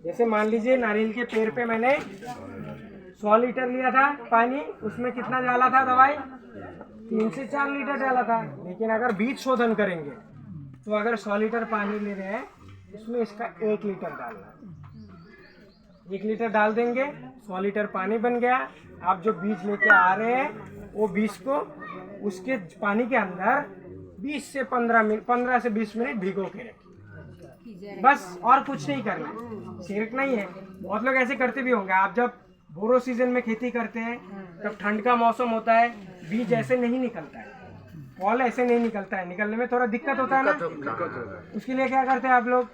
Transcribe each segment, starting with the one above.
जैसे मान लीजिए नारियल के पेड़ पे मैंने 100 लीटर लिया था पानी, उसमें कितना डाला था दवाई? 3 से 4 लीटर डाला था। लेकिन अगर बीज शोधन करेंगे तो अगर 100 लीटर पानी ले रहे हैं, उसमें इसका 1 लीटर डालना है। 1 लीटर डाल देंगे, 100 लीटर पानी बन गया। आप जो बीज लेके आ रहे हैं वो बीज को उसके पानी के अंदर 20 से 15 से 20 मिनट भिगो के रखें, बस। और कुछ नहीं करना, छिड़कना ही है। बहुत लोग ऐसे करते भी होंगे। आप जब बोरो सीजन में खेती करते हैं तब ठंड का मौसम होता है, बीज ऐसे नहीं निकलता है, फॉल ऐसे नहीं निकलता है, निकलने में थोड़ा दिक्कत होता है ना। उसके लिए क्या करते हैं आप लोग?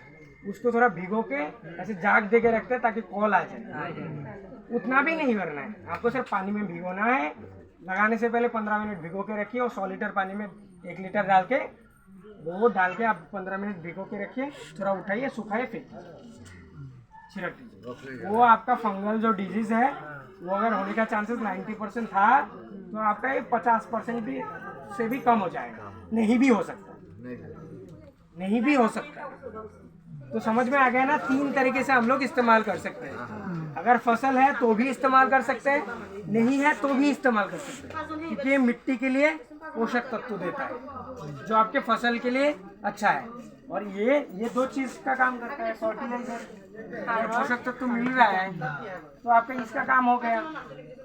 उसको थोड़ा भिगो के ऐसे जाग दे के रखते हैं ताकि कॉल आ जाए। उतना भी नहीं करना है आपको, सिर्फ पानी में भिगोना है। लगाने से पहले 15 मिनट भिगो के रखिए और 100 लीटर पानी में 1 लीटर डाल के वो डाल के आप 15 मिनट भिगो के रखिए। थोड़ा उठाइए, सुखाइए, फेंक छिड़क दीजिए। वो आपका फंगल जो डिजीज है वो अगर होने का चांसेस 90% था तो आपका ये 50% भी से भी कम हो जाएगा। नहीं भी हो सकता, नहीं भी हो सकता। तो समझ में आ गया ना? 3 तरीके से हम लोग इस्तेमाल कर सकते हैं। अगर फसल है तो भी इस्तेमाल कर सकते हैं, नहीं है तो भी इस्तेमाल कर सकते हैं, क्योंकि ये मिट्टी के लिए पोषक तत्व देता है जो आपके फसल के लिए अच्छा है। और ये 2 चीज का काम करता है। फर्टिलाइजर पोषक तत्व मिल रहा है तो आपका इसका काम हो गया।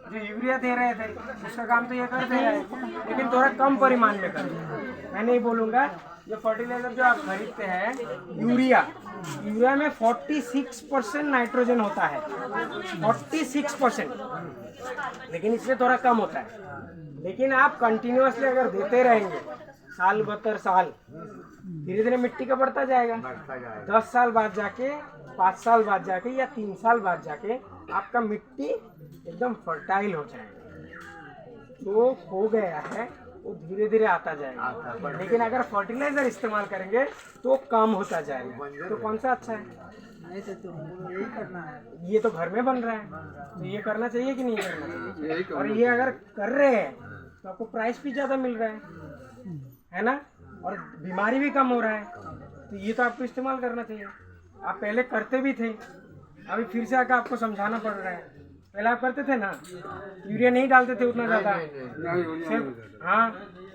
जो यूरिया दे रहे थे उसका काम तो ये कर दे रहा है, लेकिन थोड़ा कम परिमाण में कर। मैं नहीं बोलूँगा, ये फर्टिलाइजर जो आप खरीदते हैं यूरिया में 46% नाइट्रोजन होता है, 46%, लेकिन इसमें थोड़ा कम होता है। लेकिन आप कंटिन्यूअसली अगर देते रहेंगे साल बतर साल, धीरे धीरे मिट्टी का बढ़ता जाएगा। 10 साल बाद जाके, 5 साल बाद जाके या 3 साल बाद जाके आपका मिट्टी एकदम फर्टाइल हो जाएगा। जो हो गया है वो धीरे धीरे आता जाएगा। लेकिन अगर फर्टिलाइजर इस्तेमाल करेंगे तो कम होता जाएगा। तो कौन सा अच्छा है? यही करना है। ये तो घर में बन रहा है तो ये करना चाहिए कि नहीं करना चाहिए? और ये अगर कर रहे हैं तो आपको प्राइस भी ज़्यादा मिल रहा है ना, और बीमारी भी कम हो रहा है। तो ये तो आपको इस्तेमाल करना चाहिए। आप पहले करते भी थे, अभी फिर से आकर आपको समझाना पड़ रहा है। पहले आप करते थे ना, यूरिया नहीं डालते थे उतना ज़्यादा, सिर्फ हाँ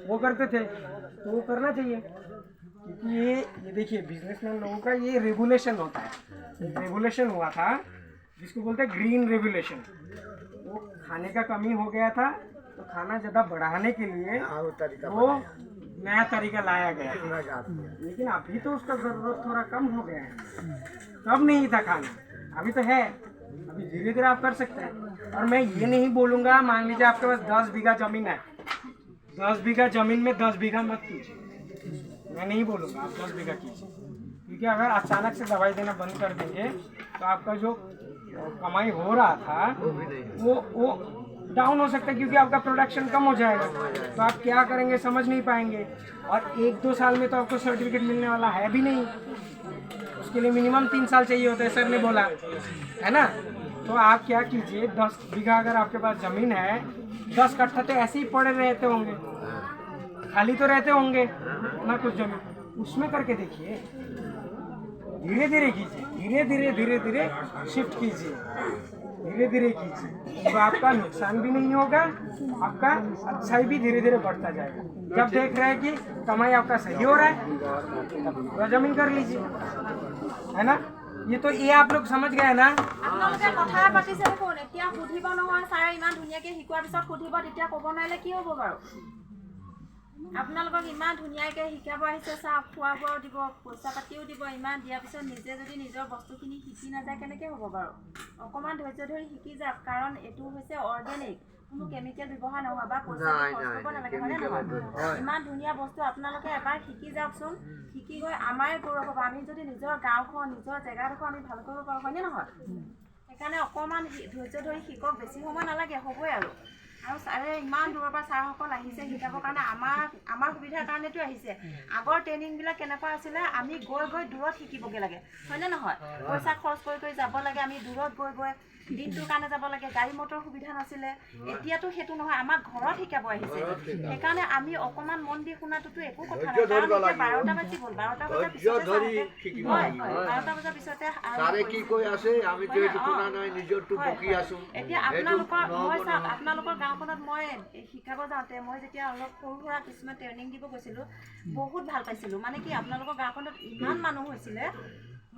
वो करते थे, तो वो करना चाहिए। क्योंकि ये देखिए बिजनेसमैन लोगों का ये रेगुलेशन होता है। एक रेगुलेशन हुआ था जिसको बोलते हैं ग्रीन रेगुलेशन। वो खाने का कमी हो गया था तो खाना ज़्यादा बढ़ाने के लिए वो नया तरीका लाया गया। लेकिन अभी तो उसका ज़रूरत थोड़ा कम हो गया है। तब नहीं था खाना, अभी तो है। अभी धीरे धीरे आप कर सकते हैं। और मैं ये नहीं बोलूँगा, मान लीजिए आपके पास 10 बीघा ज़मीन है, 10 बीघा ज़मीन में 10 बीघा मत कीजिए। मैं नहीं बोलूँगा आप 10 बीघा कीजिए, क्योंकि अगर अचानक से दवाई देना बंद कर देंगे तो आपका जो कमाई हो रहा था वो डाउन हो सकता है, क्योंकि आपका प्रोडक्शन कम हो जाएगा। तो आप क्या करेंगे समझ नहीं पाएंगे। और 1-2 साल में तो आपको सर्टिफिकेट मिलने वाला है भी नहीं, उसके लिए मिनिमम 3 साल चाहिए होता है, सर ने बोला है ना। तो आप क्या कीजिए, 10 बीघा अगर आपके पास ज़मीन है, 10 कट्ठा तो ऐसे ही पड़े रहते होंगे, खाली तो रहते होंगे ना कुछ ज़मीन, उसमें करके देखिए। धीरे धीरे कीजिए, धीरे धीरे शिफ्ट कीजिए, धीरे धीरे कीजिए, तो आपका नुकसान भी नहीं होगा, आपका अच्छाई भी धीरे धीरे बढ़ता जाएगा। जब देख रहे हैं कि कमाई आपका सही हो रहा है तब पूरा जमीन कर लीजिए, है ना। ये तो ये आप लोग समझ गए ना। আপোনালোকে কথা পাতিছে দেখোন, এতিয়া সুধিব নহয় ছাৰে, ইমান ধুনীয়াকে শিকোৱাৰ পিছত সুধিব, তেতিয়া ক'ব নোৱাৰিলে কি হ'ব বাৰু? আপোনালোকক ইমান ধুনীয়াকৈ শিকাব আহিছে, চাহ খোৱা বোৱাও দিব, পইচা পাতিও দিব, ইমান দিয়াৰ পিছত নিজে যদি নিজৰ বস্তুখিনি শিকি নাযায় কেনেকৈ হ'ব বাৰু? অকণমান ধৈৰ্য ধৰি শিকি যাওক, কাৰণ এইটো হৈছে অৰ্গেনিক, কোনো কেমিকেল ব্যৱহাৰ নহয় বা পইচা খৰচ কৰিব নালাগে, হয়নে নহয়? ইমান ধুনীয়া বস্তু আপোনালোকে এবাৰ শিকি যাওকচোন। শিকি গৈ আমাৰে গৌৰৱ হ'ব, আমি যদি নিজৰ গাঁওখন নিজৰ জেগাডোখৰ আমি ভাল কৰিব পাৰোঁ, হয়নে নহয়? সেইকাৰণে অকণমান ধৈৰ্য ধৰি শিকক, বেছি সময় নালাগে, হ'বই আৰু। আৰু ছাৰে ইমান দূৰৰ পৰা ছাৰসকল আহিছে শিকাবৰ কাৰণে আমাৰ সুবিধাৰ কাৰণেতো আহিছে। আগৰ ট্ৰেইনিংবিলাক কেনেকুৱা আছিলে, আমি গৈ দূৰত শিকিবগৈ লাগে, হয়নে নহয়? পইচা খৰচ কৰি যাব লাগে, আমি দূৰত গৈ দিনটোৰ কাৰণে যাব লাগে, গাড়ী মটৰ সুবিধা নাছিলে। এতিয়াতো সেইটো নহয়, আমাক ঘৰত শিকাব আহিছে। সেইকাৰণে আমি অকণমান মন দি শুনাটোতো একো কথা নাই, কাৰণ এতিয়া 12টা বাজি গ'ল, 12টা বজাৰ পিছতে হয় 12টা বজাৰ পিছতে এতিয়া আপোনালোকৰ গাঁওখনত মই শিকাব যাওঁতে মই যেতিয়া অলপ সৰু সুৰা কিছুমান ট্ৰেইনিং দিব গৈছিলোঁ, বহুত ভাল পাইছিলোঁ। মানে কি আপোনালোকৰ গাঁওখনত ইমান মানুহ হৈছিলে,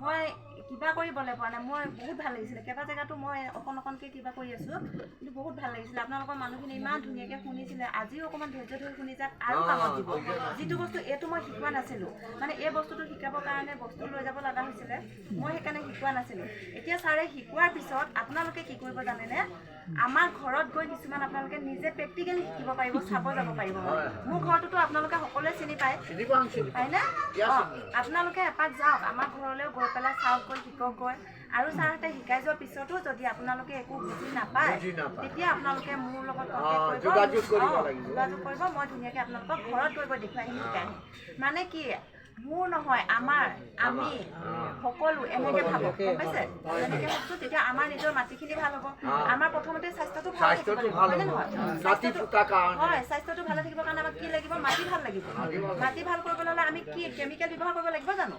মই কিবা কৰিবলৈ পৰা নাই, মই বহুত ভাল লাগিছিলে। কেইবা জেগাতো মই অকণকৈ কিবা কৰি আছোঁ, কিন্তু বহুত ভাল লাগিছিলে। আপোনালোকৰ মানুহখিনি ইমান ধুনীয়াকৈ শুনিছিলে। আজিও অকণমান ধৈৰ্য ধৰি শুনি যাওক, আৰু কামত দিব। যিটো বস্তু এইটো মই শিকোৱা নাছিলোঁ, মানে এই বস্তুটো শিকাবৰ কাৰণে বস্তু লৈ যাব লগা হৈছিলে, মই সেইকাৰণে শিকোৱা নাছিলোঁ। এতিয়া ছাৰে শিকোৱাৰ পিছত আপোনালোকে কি কৰিব জানেনে, আমাৰ ঘৰত গৈ কিছুমান আপোনালোকে নিজে প্ৰেক্টিকেলি শিকিব পাৰিব, চাব যাব পাৰিব। মোৰ ঘৰটোতো আপোনালোকে সকলোৱে চিনি পায়, হয়নে? আপোনালোকে এপাক যাওক, আমাৰ ঘৰলৈও গৈ পেলাই চাওকগৈ, শিককগৈ। আৰু ছাৰহঁতে শিকাই যোৱাৰ পিছতো যদি আপোনালোকে একো বুজি নাপায়, তেতিয়া আপোনালোকে মোৰ লগত যোগাযোগ কৰিব। মই ধুনীয়াকৈ আপোনালোকক ঘৰত গৈ দেখুৱাই আহিম, শিকাই আহিম। মানে কি, মোৰ নহয়, আমি সকলো এনেকৈ ভাবক, গম পাইছে? এনেকৈ ভাবছোঁ, তেতিয়া আমাৰ নিজৰ মাটিখিনি ভাল হ'ব। আমাৰ প্ৰথমতে স্বাস্থ্যটো ভাল থাকিব, হয়নে নহয়? হয়, স্বাস্থ্যটো ভালে থাকিবৰ কাৰণে আমাক কি লাগিব? মাটি ভাল লাগিব। মাটি ভাল কৰিবলৈ হ'লে আমি কি কেমিকেল ব্যৱহাৰ কৰিব লাগিব জানো?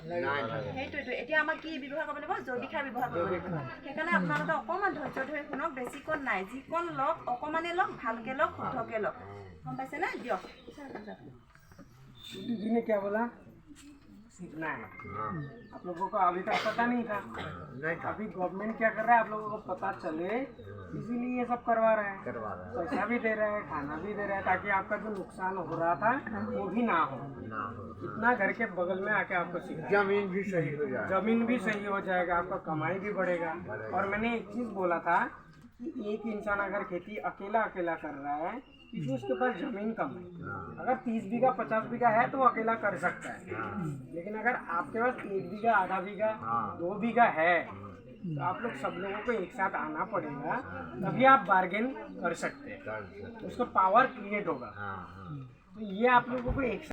সেইটোৱেতো। এতিয়া আমাক কি ব্যৱহাৰ কৰিব লাগিব? জৈৱিক সাৰ ব্যৱহাৰ কৰিব লাগিব। সেইকাৰণে আপোনালোকে অকণমান ধৈৰ্য ধৰি শুনক, বেছিকণ নাই, যিকণ লওক অকণমানেই লওক, ভালকৈ লওক, শুদ্ধকৈ লওক, গম পাইছেনে? দিয়ক। जी ने क्या बोला? सीखना है। आप लोगों को अभी तक पता नहीं था। अभी गवर्नमेंट क्या कर रहा है, आप लोगों को पता चले, इसीलिए ये सब करवा रहे हैं। पैसा भी दे रहे हैं, खाना भी दे रहे हैं, ताकि आपका जो नुकसान हो रहा था वो भी ना हो। इतना घर के बगल में आके आपको सिखा, जमीन भी सही हो जाए, जमीन भी सही हो जाएगा, आपका कमाई भी बढ़ेगा। और मैंने एक चीज़ बोला था कि एक इंसान अगर खेती अकेला कर रहा है, क्योंकि उसके पास जमीन कम है, अगर 30 बीघा 50 बीघा है तो वो अकेला कर सकता है। लेकिन अगर आपके पास 1 बीघा, आधा बीघा, 2 बीघा है, तो आप लोग सब लोगों को एक साथ आना पड़ेगा, तभी आप बार्गेन कर सकते हैं, उसका पावर क्रिएट होगा। तो ये आप लोगों को एक